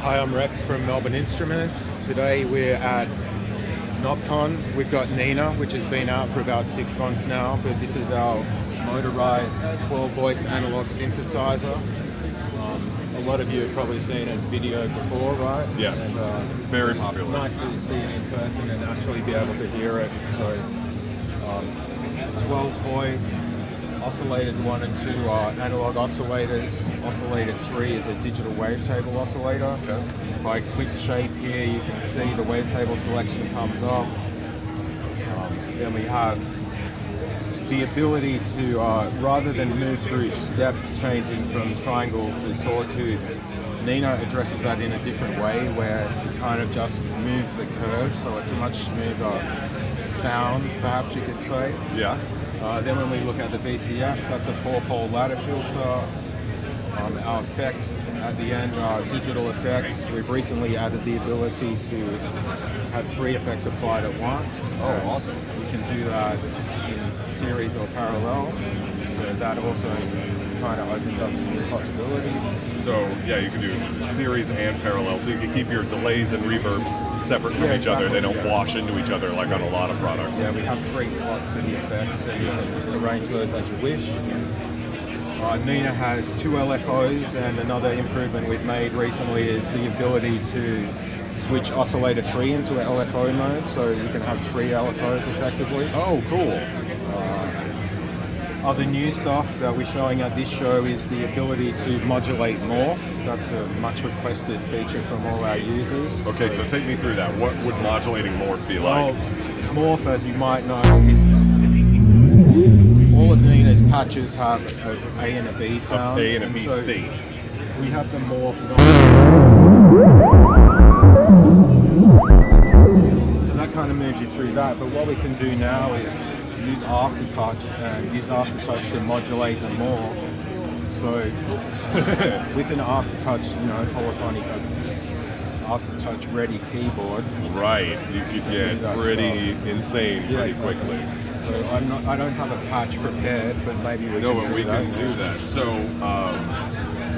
Hi, I'm Rex from Melbourne Instruments. Today we're at KNOBCON. We've got Nina, which has been out for about 6 months now, but this is our motorized 12-voice analog synthesizer. A lot of you have probably seen a video before, right? Yes, and, very popular. Nice to see it in person and actually be able to hear it. So, 12-voice. Oscillators 1 and 2 are analog oscillators. Oscillator 3 is a digital wavetable oscillator. Okay. If I click shape here, you can see the wavetable selection comes up. Then we have the ability to, rather than move through steps changing from triangle to sawtooth, Nina addresses that in a different way where it kind of just moves the curve, so it's a much smoother sound, perhaps you could say. Yeah. Then when we look at the VCF, that's a 4-pole ladder filter. Our effects at the end are digital effects. We've recently added the ability to have 3 effects applied at once. Oh, awesome. You can do that in series or parallel. So that also kind of opens up some new possibilities. So yeah, you can do series and parallel, so you can keep your delays and reverbs separate from each other. They don't wash into each other like on a lot of products. Yeah, we have 3 slots for the effects, and you can arrange those as you wish. Nina has 2 LFOs, and another improvement we've made recently is the ability to switch oscillator 3 into an LFO mode, so you can have 3 LFOs effectively. Oh, cool. Other new stuff that we're showing at this show is the ability to modulate Morph. That's a much requested feature from all our users. Okay, so take me through that. What would modulating Morph be like? Well, Morph, as you might know, is all of Nina's patches have an A and a B sound. A and a B state. We have the Morph. So that kind of moves you through that. But what we can do now is use aftertouch and use aftertouch to modulate the Morph. So with an aftertouch, polyphonic aftertouch ready keyboard. Right, you could get pretty insane pretty quickly. So I don't have a patch prepared, but maybe we can do that. So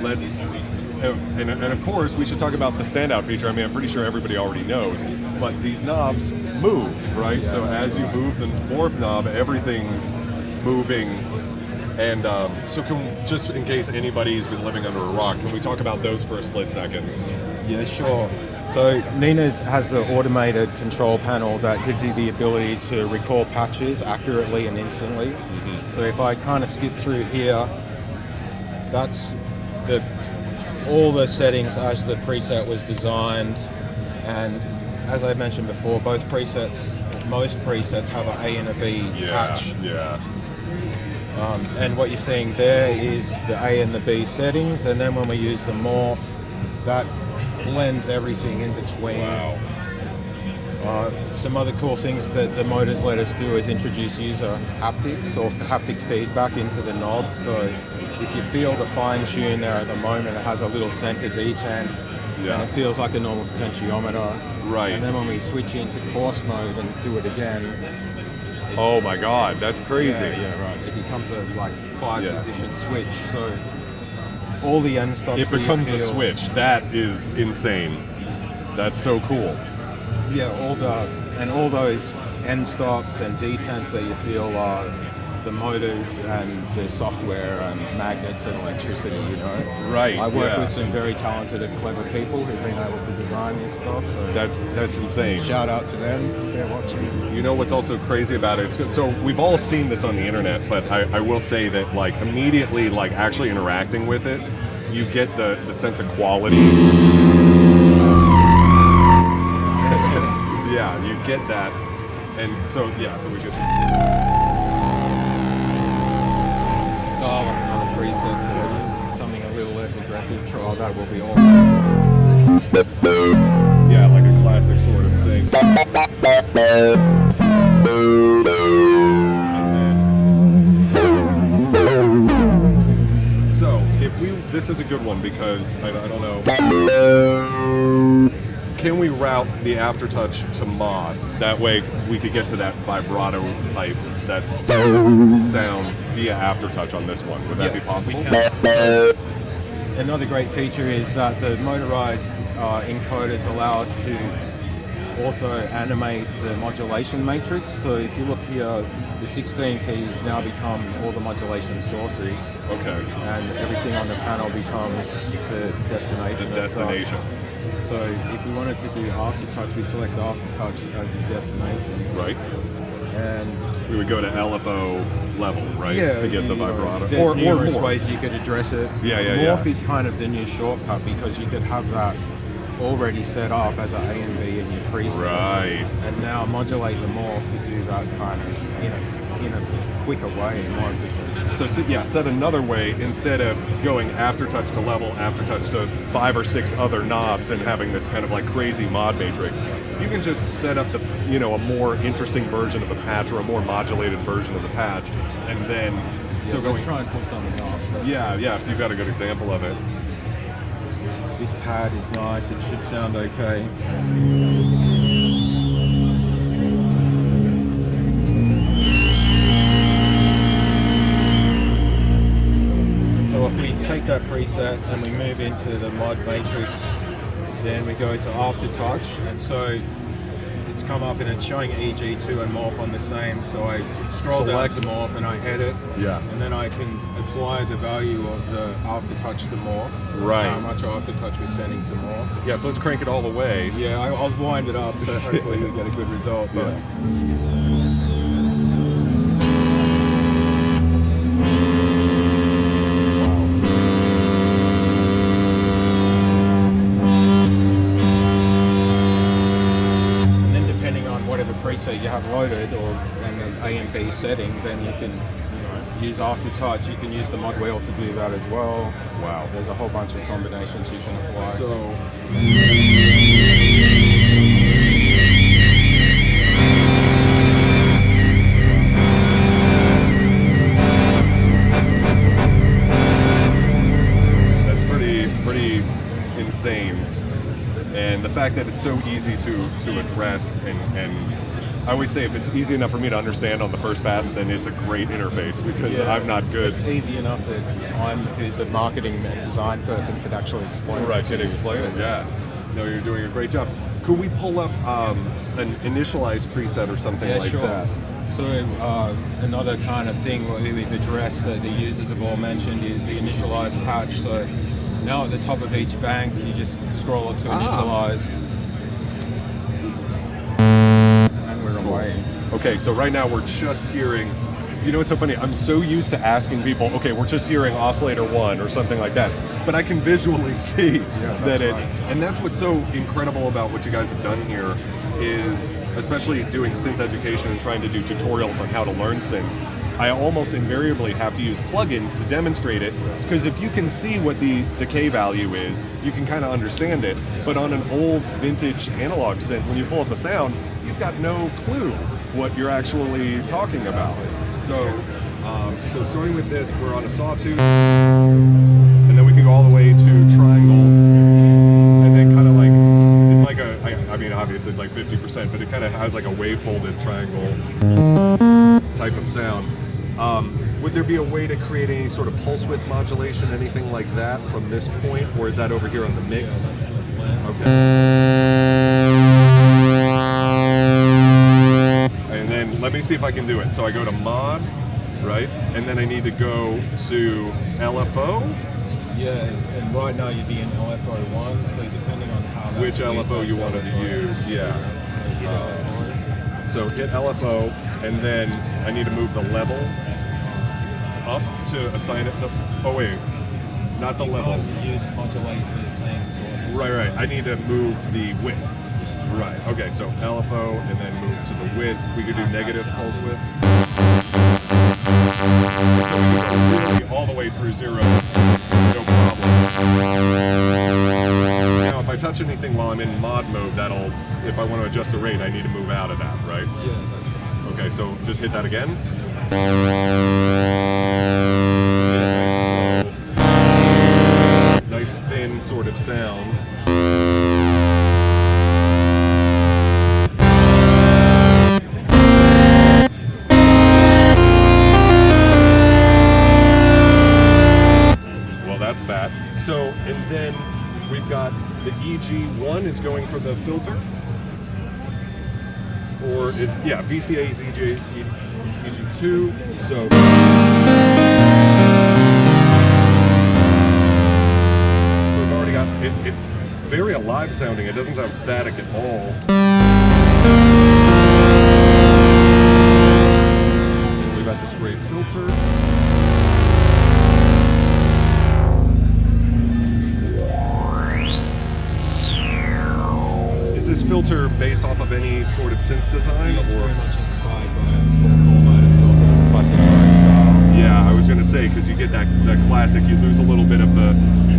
let's, and of course we should talk about the standout feature. I mean, I'm pretty sure everybody already knows, but these knobs move, right? Yeah, so as you move the Morph knob, everything's moving. And so just in case anybody's been living under a rock, can we talk about those for a split second? Yeah, sure. So Nina's has the automated control panel that gives you the ability to recall patches accurately and instantly. Mm-hmm. So if I kind of skip through here, that's all the settings as the preset was designed. And as I mentioned before, most presets have an A and a B patch. Yeah. And what you're seeing there is the A and the B settings, and then when we use the Morph, that blends everything in between. Wow. Some other cool things that the motors let us do is introduce user haptics or haptic feedback into the knob. So if you feel the fine tune there at the moment, it has a little center detent. Yeah. And it feels like a normal potentiometer. Right. And then when we switch into coarse mode and do it again. Oh my God, that's crazy. Yeah, right. It becomes a 5-position switch. So all the end stops. It becomes a switch. That is insane. That's so cool. Yeah, all those end stops and detents that you feel are the motors and the software and magnets and electricity, Right. I work with some very talented and clever people who've been able to design this stuff. So that's insane. Shout out to them if they're watching. You know what's also crazy about it? So we've all seen this on the internet, but I will say that immediately actually interacting with it, you get the sense of quality. Yeah, you get that. And so we could style another preset for you, something a little less aggressive. Try that will be awesome. Yeah, like a classic sort of thing. So this is a good one because I don't know. Can we route the aftertouch to mod? That way we could get to that vibrato type, that sound via aftertouch on this one. Would that be possible? Another great feature is that the motorized encoders allow us to also animate the modulation matrix. So if you look here, the 16 keys now become all the modulation sources. Okay. And everything on the panel becomes the destination. The destination. So if we wanted to do aftertouch, we select aftertouch as the destination. Right. And we would go to LFO level, right? Yeah, to get the vibrato. There's numerous morph. ways you could address it. Morph is kind of the new shortcut because you could have that already set up as an A and B in your preset. Right. And now modulate the morph to do that kind of in a quicker way, more efficient. So said another way, instead of going aftertouch to level, aftertouch to 5 or 6 other knobs and having this kind of like crazy mod matrix, you can just set up the a more interesting version of the patch or a more modulated version of the patch, and then let's try and pull something off. If you've got a good example of it. This pad is nice, it should sound okay. So if we take that preset and we move into the mod matrix, then we go to aftertouch, and so it's come up and it's showing EG2 and Morph on the same, so I scroll down to Morph and I edit, and then I can apply the value of the aftertouch to Morph, right? How much aftertouch we're sending to Morph. Yeah, so let's crank it all the way. Yeah, I'll wind it up, so hopefully we get a good result. But preset you have loaded or in the A and B setting, then you can use aftertouch. You can use the mod wheel to do that as well. Wow. There's a whole bunch of combinations you can apply. So that's pretty insane. And the fact that it's so easy to address and I always say if it's easy enough for me to understand on the first pass, then it's a great interface because I'm not good. It's easy enough that I'm the marketing and design person could actually explain it. Right, can explain it, yeah. No, you're doing a great job. Could we pull up an initialized preset or something like that? So another kind of thing we've addressed that the users have all mentioned is the initialized patch. So now at the top of each bank, you just scroll up to initialize. Okay, so right now we're just hearing, it's so funny, I'm so used to asking people, okay, we're just hearing Oscillator 1 or something like that, but I can visually see that it's, and that's what's so incredible about what you guys have done here is, especially doing synth education and trying to do tutorials on how to learn synths, I almost invariably have to use plugins to demonstrate it, because if you can see what the decay value is, you can kind of understand it, but on an old vintage analog synth, when you pull up a sound, you've got no clue what you're actually talking about. So starting with this, we're on a sawtooth, and then we can go all the way to triangle, and then kind of like, it's like I mean, obviously it's like 50%, but it kind of has like a wave-folded triangle type of sound. Would there be a way to create any sort of pulse width modulation, anything like that from this point, or is that over here on the mix? Okay. And then let me see if I can do it. So I go to mod, right? And then I need to go to LFO. Yeah, and right now you'd be in LFO 1, so depending on how that's which LFO you wanted to use, so hit LFO, and then I need to move the level up to assign it to, oh wait, not the level. Use modulate the same source. Right, I need to move the width. Right, okay, so LFO and then move to the width. We could do negative pulse width. So we can go all the way through 0, no problem. Now if I touch anything while I'm in mod mode, that'll, if I want to adjust the rate, I need to move out of that, right? Yeah. Okay, so just hit that again. Nice thin sort of sound. Well, that's fat. So, and then we've got the EG 1 is going for the filter, or it's VCA EG2. So we've already got it. It's very alive sounding. It doesn't sound static at all. And we've got this great filter. Is this filter based off of any sort of synth design? It's very much inspired by a four-core motor filter, classic motor style. Yeah, I was going to say, because you get that classic, you lose a little bit of the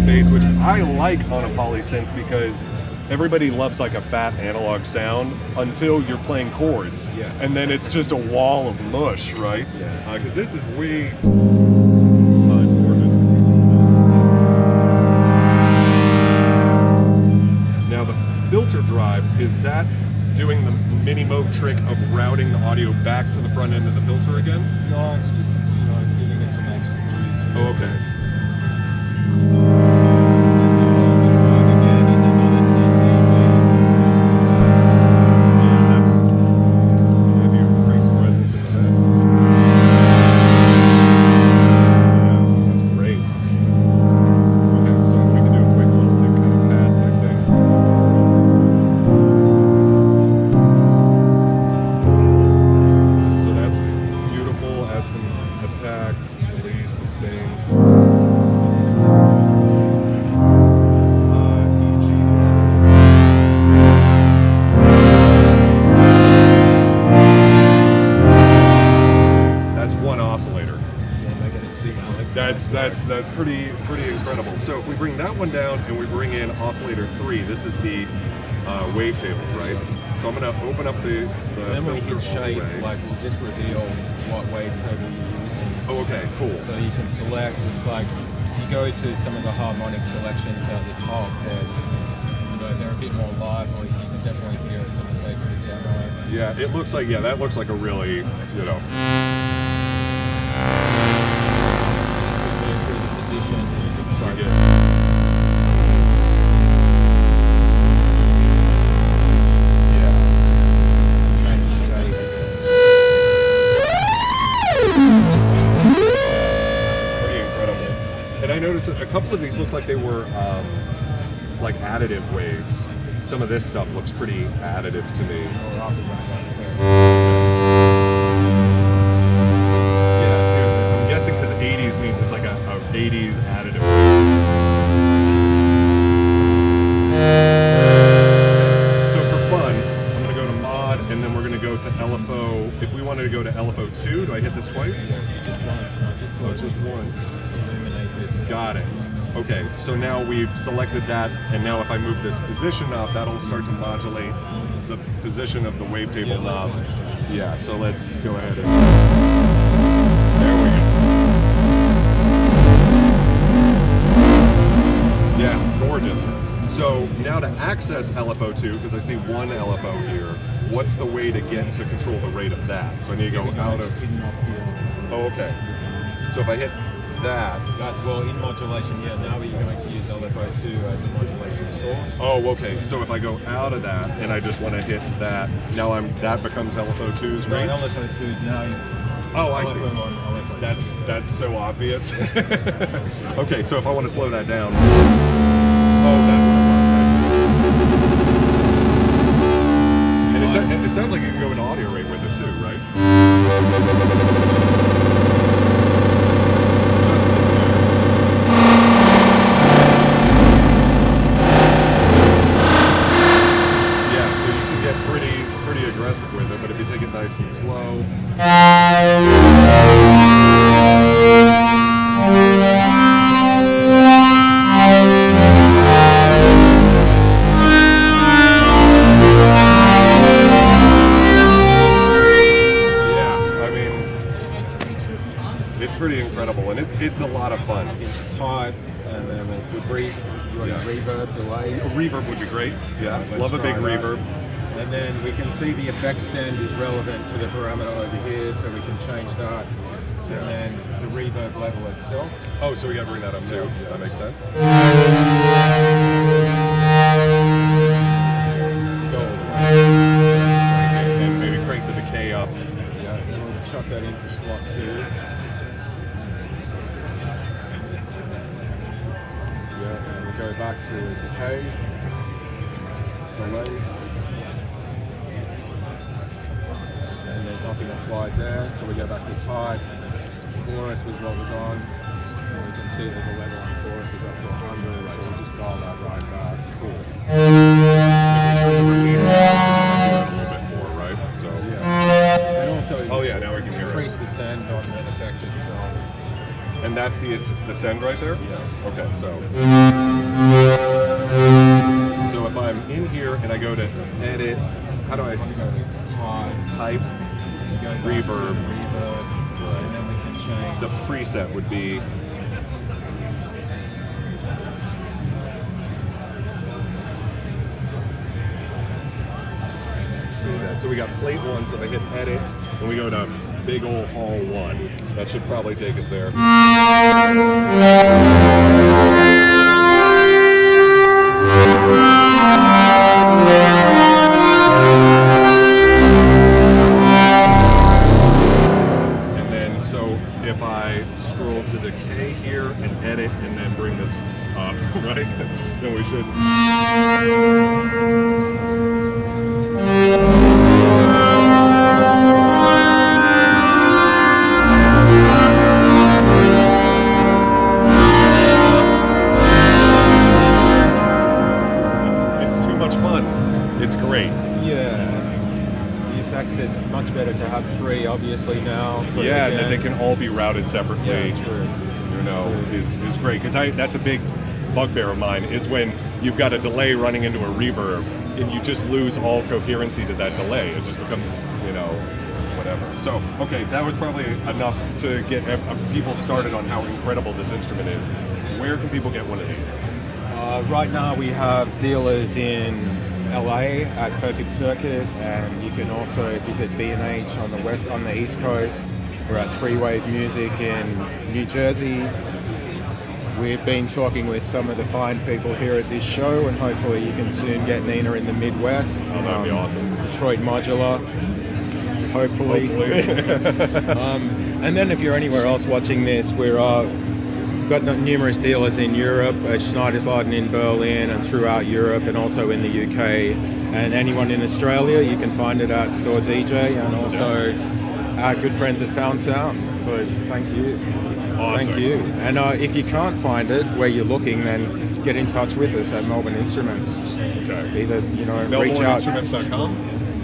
bass, which I like on a Polysynth because everybody loves like a fat analog sound until you're playing chords. Yes. And then it's just a wall of mush, right? Yeah. Because this is way... Oh, it's gorgeous. Now the filter drive, is that doing the mini mode trick of routing the audio back to the front end of the filter again? No, it's just, giving it some extra juice. Oh, okay. That's pretty incredible. So if we bring that one down and we bring in Oscillator 3, this is the Wavetable, right? So I'm going to open up the then when you filter hit shape, all the way. we'll just reveal what wavetable you're using. Oh, okay, cool. So you can select, it's like, if you go to some of the harmonic selections at the top, they're a bit more lively. You can definitely hear it for the sake of the demo. Yeah, it looks like, that looks like a really, Position, it's like good. Change the shape. Pretty incredible. And I noticed a couple of these look like they were like additive waves. Some of this stuff looks pretty additive to me. I'm guessing because 80s means it's like a 80s additive. So for fun, I'm going to go to mod, and then we're going to go to LFO. If we wanted to go to LFO 2, do I hit this twice? Just once, not just twice. Just once. Illuminated. Got it. Okay, so now we've selected that, and now if I move this position up, that'll start to modulate the position of the wavetable knob. Yeah, so let's go ahead and... There we go. Yeah, gorgeous. So now to access LFO2, because I see one LFO here, what's the way to get to control the rate of that? So I need to go out of... Oh, okay. So if I hit that... Well, in modulation, now we're going to use LFO2 as a modulation source. Oh, okay. So if I go out of that and I just want to hit that, now that becomes LFO2's rate? No, LFO2 now. Oh, I see. LFO1, LFO2. That's so obvious. Okay, so if I want to slow that down. Oh, that's what I want. And it sounds like you can go into audio rate with it too, right? Pretty aggressive with it, but if you take it nice and slow. It's pretty incredible, and it's a lot of fun. It's tight, and then if we breathe, you want reverb, delay. A reverb would be great. Yeah, love a big reverb. And then we can see the effect send is relevant to the parameter over here, so we can change that. And then the reverb level itself. Oh, so we got to bring that up too. Yeah, that makes sense. delay. And there's nothing applied there, so we go back to type. Chorus was what was on. And we can see that the level on chorus is up to 100, so we'll just dial that right back. Cool. Release a little bit more, right? So Yeah. And also, oh yeah, now we can hear increase it. the send on the effect itself. And that's the send right there? Yeah. Okay, so if I'm in here and I go to edit, how do I type reverb? And then we can change. The preset would be see that. So we got plate 1, so if I hit edit and we go to big ol' hall 1, that should probably take us there. And then so if I scroll to the K here and edit and then bring this up, right? Then we should. It's too much fun. It's great. Yeah. The effects, it's much better to have 3 obviously now. So Yeah, and that they can all be routed separately. Yeah, true. You know, is great because that's a big bugbear of mine is when you've got a delay running into a reverb and you just lose all coherency to that delay. It just becomes, you know, whatever. So, okay, that was probably enough to get people started on how incredible this instrument is. Where can people get one of these? Right now we have dealers in LA at Perfect Circuit, and you can also visit B&H on the East Coast. We're at 3-Wave Music in New Jersey. We've been talking with some of the fine people here at this show, and hopefully you can soon get Nina in the Midwest. Oh, that'd be awesome. Detroit Modular, hopefully. And then if you're anywhere else watching this, we're got numerous dealers in Europe, at Schneiderslaughten in Berlin and throughout Europe, and also in the UK. And anyone in Australia, you can find it at Store DJ, and also our good friends at Found Sound. So thank you. Awesome. Thank you. And if you can't find it where you're looking, then get in touch with us at Melbourne Instruments. Okay. Either, reach out. MELBOURNEINSTRUMENTS.com?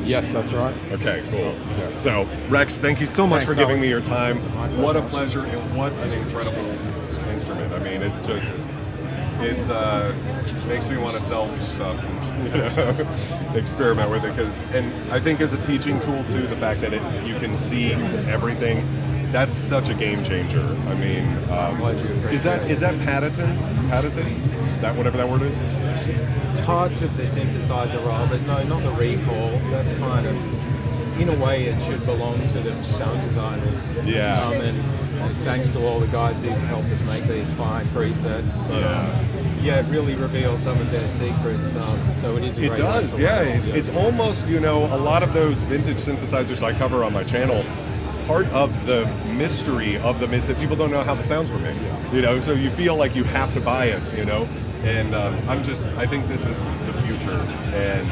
Yes, that's right. Okay, cool. Yeah. So, Rex, thank you so much Thanks, for giving Alex. me your time. My What a pleasure. pleasure and what an incredible instrument. I mean, it's just, makes me want to sell some stuff and experiment with it. And I think as a teaching tool too, the fact that you can see everything, that's such a game changer. I mean, is that patented? That whatever that word is? Parts of the synthesizer are, but no, not the recall. That's kind of, in a way, it should belong to the sound designers. Yeah. And thanks to all the guys who helped us make these fine presets. But, Yeah. it really reveals some of their secrets. So it is a It great does, way to yeah. learn. It's almost, a lot of those vintage synthesizers I cover on my channel, part of the mystery of them is that people don't know how the sounds were made. So you feel like you have to buy it, And I think this is the future. And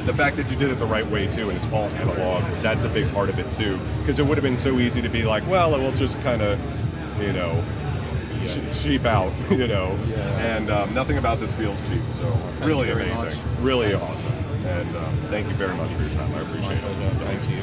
the fact that you did it the right way too, and it's all analog, that's a big part of it too. Because it would have been so easy to be like, well, it will just kind of, cheap out, And nothing about this feels cheap. So really amazing, really awesome. And thank you very much for your time. I appreciate it. Thank you.